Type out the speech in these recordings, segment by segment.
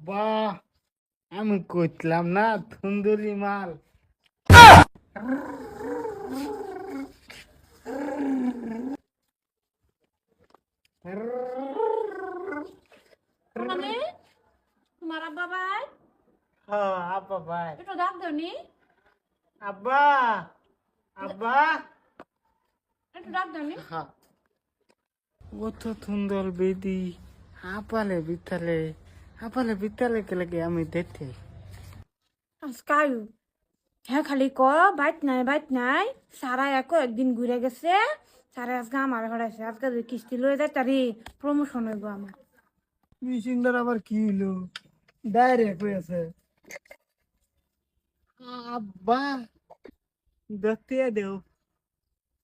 বাহ, আমি কইছিলাম না থুন্দুরি মাল। মানে তোমার আব্বা ভাই হ্যাঁ আব্বা ভাই। একটু ডাক দেনি, আব্বা, আব্বা। একটু ডাক দেনি। হ্যাঁ, ও তো থুন্দর বেদি আপালে বিতালে গেলে আমি দেখতে। আজকাল হ্যাঁ খালি ক বাইত নাই সারা একো একদিন ঘুরে গেছে। সারা আজকে আমার ঘরাইছে, আজকে যদি কিস্তি লয়ে যায় তারি প্রমোশন হইব আমার। মিশিংটার আবার কি হইলো? ডাইরেক্ট হয়েছে। আব্বা, দেখতে দেও।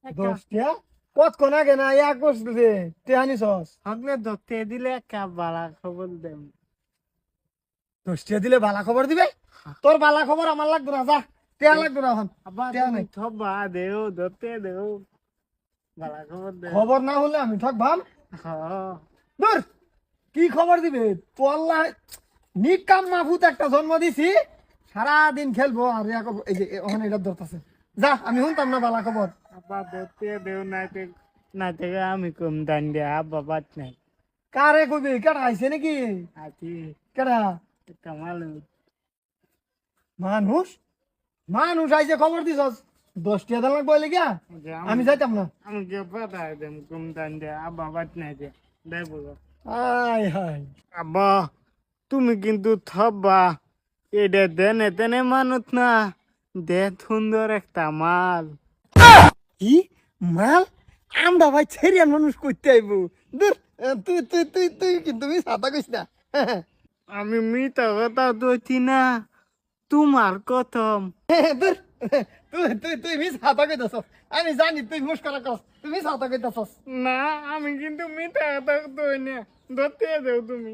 10টা কতক্ষণ আগে না করছে তেহানি সস। হকলে দেখতে দিলে একটা বালা খবর দেম। 10টা দিলে বালা খবর দিবে? তোর বালা খবর আমার লাগতো না, যা তেহা লাগতো না এখন। আব্বা তেহা তুমি নাই। থবা দেও, দেখতে দেও, বালা খবর দেও। খবর না হলে আমি ঠকবাম। হ্যাঁ, দূর, কি খবর দিবে? তোল্লা নিকাম মাহফুত একটা জন্ম দিছি, সারাদিন খেলবো আর এই যে ওখানে এটা ধরতেছে। যা, আমি শুনতাম না বালা খবর। আব্বা দেখতে দেও, নাই থেকে আমি কম দান দিয়া আব্বা বাত নাই। কারে কইবি? কেডা আইছে নাকি? আছি কেডা? একটা মালু। মানুষ মানুষ আইছে খবর দিছস? 10টা দিন লাগবে গিয়া আমি যাইতাম না। আমি কে পাঠাই দেম কম দান দিয়া আব্বা বাত নাই যে দেখবো। আয় হায়, আব্বা তুমি কিন্তু থব্বা, এটা দেনে তেনে মানুষ না, দে সুন্দর একটা মাল। কি মাল? আমরা ভাই ছেড়িয়ান মানুষ করতে আইব? দূর, তুই তুই তুই তুই কিন্তু তুই সাদা কইস না। আমি মিথ্যা কথা দইছি না, তোমার কথম। দূর, তুই তুই তুই মিস হাতা কইতাছস। আমি জানি তুই মুশকরা করস, তুই মিস হাতা কইতাছস। না আমি কিন্তু মিথ্যা কথা দই না, ধরতে দেও তুমি।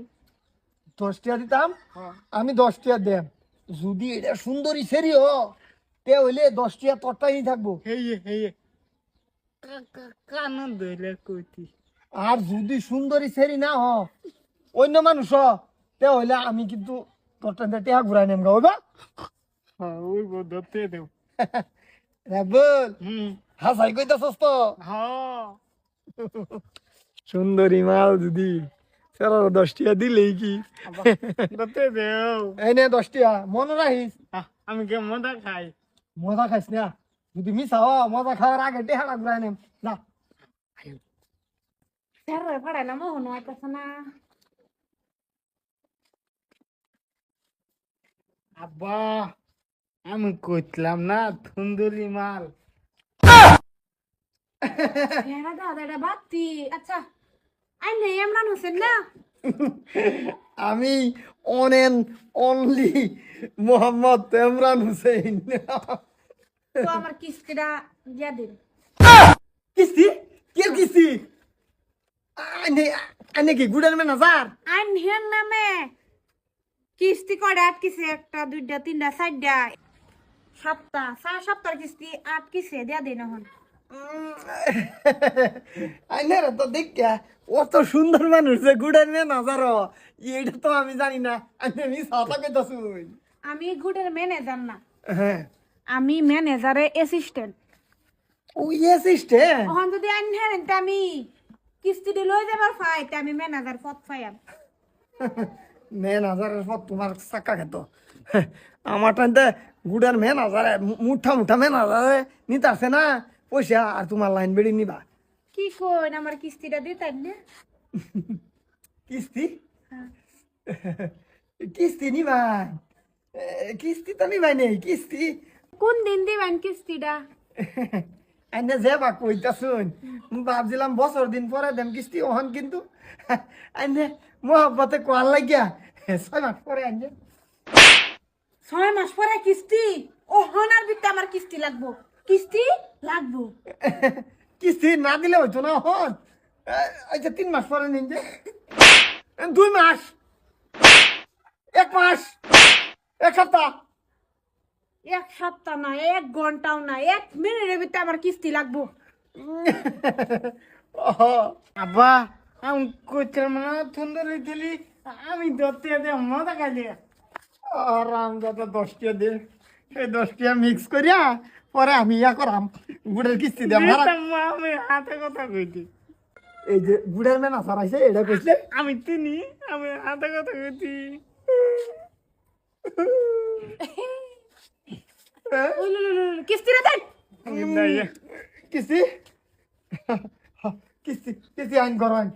10টা দিতাম, হ্যাঁ। আমি 10টা দেম। যদি এটা সুন্দরী ছেড়ি হ, তে হইলে 10টা তোরটাই থাকবো। হেয়ে হেয়ে কান ধইলে কইতি। আর যদি সুন্দরী ছেড়ি না হ, অন্য মানুষ হ, তে হইলে আমি কিন্তু তোরটা টেহা ঘুরাই নেম গা, হইবা? হ্যাঁ ওই ধরতে দেও। রাবুল, হুম। হাসাই কইতাছস তো? হ্যাঁ সুন্দরী মাল যদি সেরা 10টা দিলেই কি? আব্বা ধরতে দেও। এই নে 10টা, মনে রাখিস। আমি কে মজা খাই। মজা খাইস না, যদি মিশা হ মজা খাওয়ার আগে টেহাটা ঘুরাই নেম না। স্যার পড়াইলাম মোহন আইতাছে না। আব্বা আমি কইছিলাম না থুন্দুরি মাল। হ্যাঁ দাদা বাতি আচ্ছা আই নেই ইমরান হোসেন না? আমি অনেন অনলি মোহাম্মদ ইমরান হুসেন। তো আমার কিস্তিটা দিয়া দিন। কিস্তি? কে কিস্তি? আনে আনে কি গুডের ম্যানেজার? আইন হেন নামে কিস্তি করে আটকিছে, একটা দুইটা তিনটা চারটা সপ্তাহ 4 সপ্তাহ কিস্তি আটকিছে দিয়া দিন এখন। আইনের তো দেখা অত সুন্দর মানুষ যে গুডের ম্যানেজার, এইটা তো আমি জানি না। আমি মিস হাতা কইতাছুই। আমি গুডের ম্যানেজার না, হ্যাঁ, আমি ম্যানেজারের অ্যাসিস্ট্যান্ট। ওই অ্যাসিস্ট্যান্ট। এখন যদি আইন হেন আমি কিস্তি দিয়ে লই যাবার পাই তা আমি ম্যানেজার পদ পাইয়াম। ম্যানেজারের পর তোমার চাক্কা খেত। আমার টাইমতে গুডের ম্যানেজারে মুঠা মুঠা ম্যানেজারে নিতে আসে না পয়সা, আর তোমার লাইন বেড়ে নিবা। কি কইন আমার কিস্তিটা দিতেন না? কিস্তি? কিস্তি নিবাই? কিস্তি তো নিবাই নেই কিস্তি। কোন দিন দিবেন কিস্তিটা? আইনে যে বা কইতাছুন, ভাবছিলাম বছর দিন পরে দেম কিস্তি, ওহন কিন্তু আইনে মোহাব্বতে কোয়ার লাগিয়া 6 মাস পরে আইনে। 6 মাস পরে কিস্তি? ও হনার বিতে আমার কিস্তি লাগবো, কিস্তি লাগবো। কিস্তি না দিলে হইতো না হন। আচ্ছা 3 মাস পরে নিন যে। 2 মাস, 1 মাস, 1 সপ্তাহ। 1 সপ্তাহ না, 1 ঘন্টাও না, 1 মিনিটের ভিতরে আমার কিস্তি লাগবো। ওহ, আব্বা আমি কইছিলাম না থুন্দুরি দিলি আমি ধরতে দে মজা খাইলে আরাম দাদা 10 টাকা দে এই 10 টাকা মিক্স করিয়া পরে আমি ইয়া করাম গুড়ের কিস্তি দিয়াম আমি হাতে কথা কইছি এই যে গুড়ের মেনা সারাইছে এটা কইছে আমি চিনি আমি হাতে কথা কইছি কিস্তিরে দেন কিস্তি কিস্তি কিস্তি আইন করো আইন